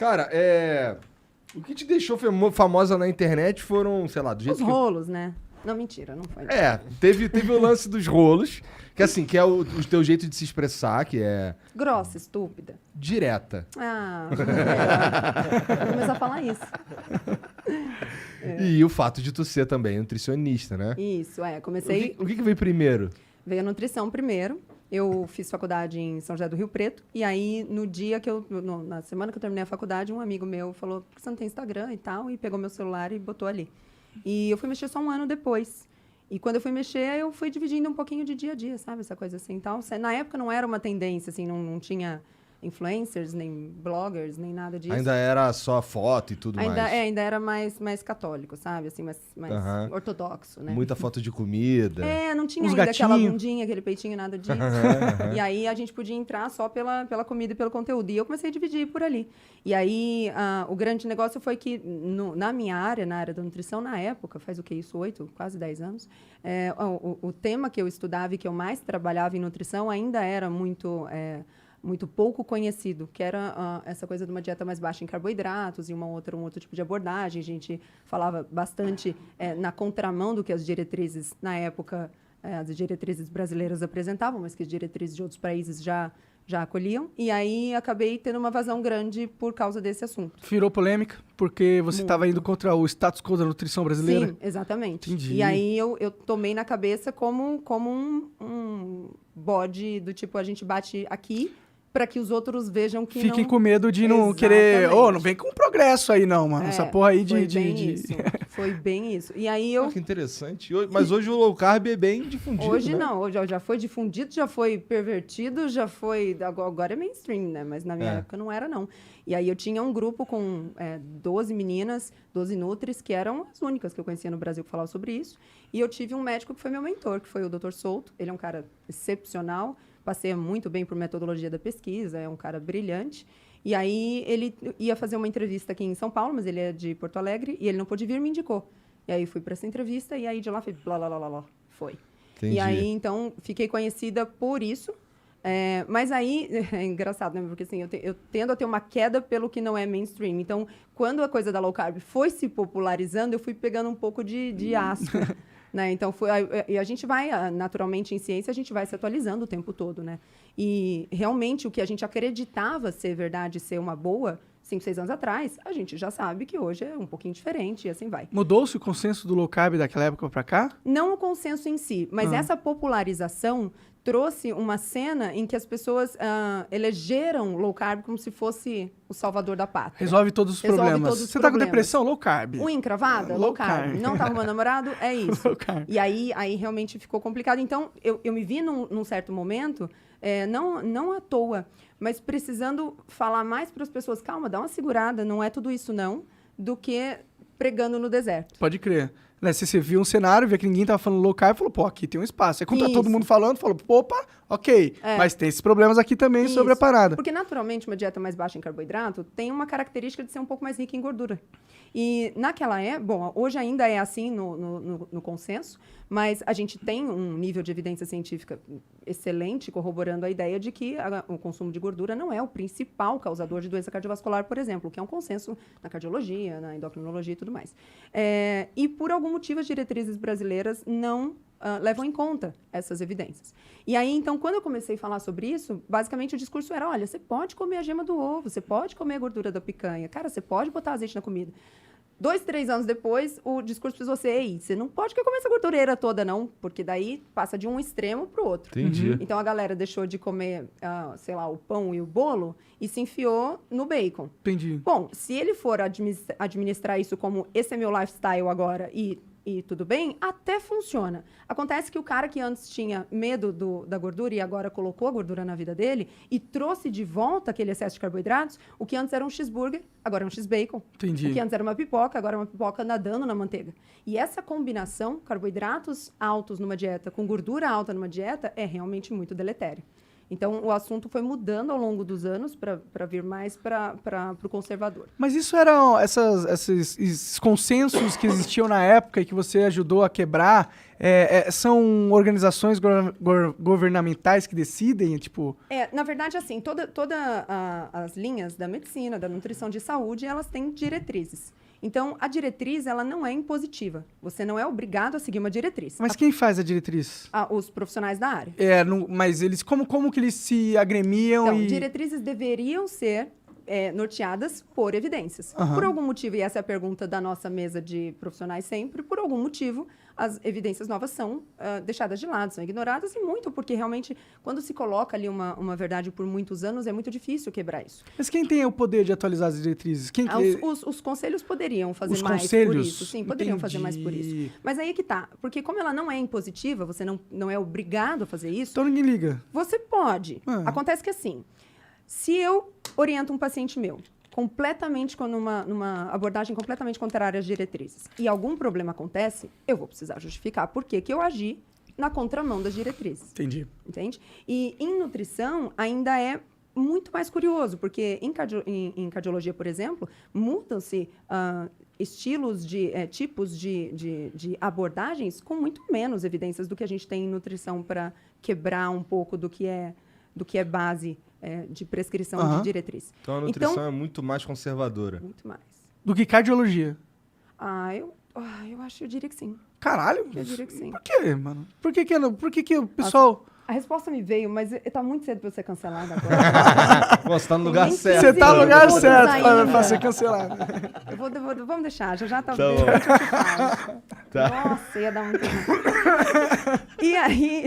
Cara, o que te deixou famosa na internet foram, sei lá, do jeito Os rolos, né? Não, mentira, não foi. Teve o lance dos rolos, que assim, que é o teu jeito de se expressar, que é... Grossa, estúpida. Direta. Vou começar a falar isso. E o fato de tu ser também nutricionista, né? Isso, comecei... O que veio primeiro? Veio a nutrição primeiro. Eu fiz faculdade em São José do Rio Preto. E aí, no dia que na semana que eu terminei a faculdade, um amigo meu falou, por que você não tem Instagram e tal? E pegou meu celular e botou ali. E eu fui mexer só um ano depois. E quando eu fui mexer, eu fui dividindo um pouquinho de dia a dia, sabe? Essa coisa assim. Então, na época não era uma tendência, assim, não tinha influencers, nem bloggers, nem nada disso. Ainda era só foto e tudo mais. Ainda era mais católico, sabe? Assim, mais ortodoxo, né? Muita foto de comida. Não tinha Uns ainda gatinhos. aquela bundinha, aquele peitinho, nada disso. E aí a gente podia entrar só pela comida e pelo conteúdo. E eu comecei a dividir por ali. E aí o grande negócio foi que na minha área, na área da nutrição, na época, faz o que isso? 8, quase 10 anos, o tema que eu estudava e que eu mais trabalhava em nutrição ainda era muito pouco conhecido, que era essa coisa de uma dieta mais baixa em carboidratos e um outro tipo de abordagem. A gente falava bastante na contramão do que as diretrizes, na época, as diretrizes brasileiras apresentavam, mas que as diretrizes de outros países já acolhiam. E aí acabei tendo uma vazão grande por causa desse assunto. Virou polêmica, porque você estava indo contra o status quo da nutrição brasileira? Sim, exatamente. Entendi. E aí eu tomei na cabeça como um bode do tipo, a gente bate aqui para que os outros vejam que Fiquem não... com medo de não querer... não vem com progresso aí não, mano. Essa porra aí de... Foi bem isso. E aí eu... Que interessante. Mas hoje o low carb é bem difundido, Hoje né? não. Hoje já foi difundido, já foi pervertido, já foi... Agora é mainstream, né? Mas na minha época não era, não. E aí eu tinha um grupo com 12 meninas, 12 nutris, que eram as únicas que eu conhecia no Brasil que falavam sobre isso. E eu tive um médico que foi meu mentor, que foi o Dr. Souto. Ele é um cara excepcional, passeia muito bem por metodologia da pesquisa, é um cara brilhante. E aí ele ia fazer uma entrevista aqui em São Paulo, mas ele é de Porto Alegre, e ele não pôde vir, me indicou. E aí fui para essa entrevista, e aí de lá foi blá, blá, blá, blá, blá, foi. Entendi. E aí, então, fiquei conhecida por isso. Mas aí, é engraçado, né? Porque assim, eu tendo a ter uma queda pelo que não é mainstream. Então, quando a coisa da low carb foi se popularizando, eu fui pegando um pouco de asco. Né? Então, e a gente vai, naturalmente, em ciência, a gente vai se atualizando o tempo todo, né? E, realmente, o que a gente acreditava ser verdade, ser uma boa, 5, 6 anos atrás, a gente já sabe que hoje é um pouquinho diferente e assim vai. Mudou-se o consenso do low carb daquela época para cá? Não o consenso em si, mas essa popularização trouxe uma cena em que as pessoas elegeram low carb como se fosse o salvador da pátria. Resolve todos os problemas. Você tá com depressão? Low carb. Unha encravada? Low carb. Não tá arrumando namorado? É isso. Low carb. E aí realmente ficou complicado. Então, eu me vi num certo momento, não à toa, mas precisando falar mais para as pessoas, calma, dá uma segurada, não é tudo isso não, do que pregando no deserto. Pode crer. Né, você viu um cenário, via que ninguém tava falando low carb, falou, pô, aqui tem um espaço. Aí quando tá todo mundo falando, falou, opa, ok. Mas tem esses problemas aqui também sobre a parada. Porque, naturalmente, uma dieta mais baixa em carboidrato tem uma característica de ser um pouco mais rica em gordura. E naquela bom, hoje ainda é assim no consenso, mas a gente tem um nível de evidência científica excelente corroborando a ideia de que o consumo de gordura não é o principal causador de doença cardiovascular, por exemplo, que é um consenso na cardiologia, na endocrinologia e tudo mais. E por algum motivo as diretrizes brasileiras não levam em conta essas evidências. E aí, então, quando eu comecei a falar sobre isso, basicamente o discurso era, olha, você pode comer a gema do ovo, você pode comer a gordura da picanha, cara, você pode botar azeite na comida. 2, 3 anos depois, o discurso precisou ser, ei, você não pode comer essa gordureira toda, não, porque daí passa de um extremo para o outro. Entendi. Então, a galera deixou de comer, sei lá, o pão e o bolo e se enfiou no bacon. Entendi. Bom, se ele for administrar isso como esse é meu lifestyle agora e tudo bem, até funciona. Acontece que o cara que antes tinha medo da gordura e agora colocou a gordura na vida dele e trouxe de volta aquele excesso de carboidratos, o que antes era um cheeseburger, agora é um x-bacon. Entendi. O que antes era uma pipoca, agora é uma pipoca nadando na manteiga. E essa combinação, carboidratos altos numa dieta com gordura alta numa dieta, é realmente muito deletério. Então, o assunto foi mudando ao longo dos anos para vir mais para o conservador. Mas isso eram esses consensos que existiam na época e que você ajudou a quebrar, são organizações governamentais que decidem, tipo... Na verdade, assim, todas as linhas da medicina, da nutrição de saúde, elas têm diretrizes. Então, a diretriz, ela não é impositiva. Você não é obrigado a seguir uma diretriz. Mas quem faz a diretriz? Os profissionais da área. Mas eles, como que eles se agremiam Então, diretrizes deveriam ser norteadas por evidências. Uhum. Por algum motivo, e essa é a pergunta da nossa mesa de profissionais sempre, por algum motivo, as evidências novas são deixadas de lado, são ignoradas, e muito porque realmente, quando se coloca ali uma verdade por muitos anos, é muito difícil quebrar isso. Mas quem tem o poder de atualizar as diretrizes? Os conselhos poderiam fazer Os mais conselhos? por isso. Sim, poderiam fazer mais por Entendi. isso. Mas aí é que tá. Porque como ela não é impositiva, você não é obrigado a fazer isso, Então ninguém liga. você pode. Acontece que assim, se eu oriento um paciente meu completamente numa abordagem completamente contrária às diretrizes e algum problema acontece, eu vou precisar justificar por que eu agi na contramão das diretrizes. Entendi. Entende? E em nutrição ainda é muito mais curioso, porque em cardiologia, por exemplo, mudam-se estilos tipos de abordagens com muito menos evidências do que a gente tem em nutrição para quebrar um pouco do que é base de prescrição de diretriz. Então a nutrição é muito mais conservadora. Muito mais. Do que cardiologia. Eu diria que sim. Caralho. Eu diria que sim. Por quê, mano? Por que o pessoal... A resposta me veio, mas tá muito cedo para eu ser cancelada agora. Você tá no lugar Nem certo. Você tá no lugar Todos certo ainda. pra ser cancelado. Vamos deixar, já tá Tá bem. bom. Nossa, ia dar muito. E aí,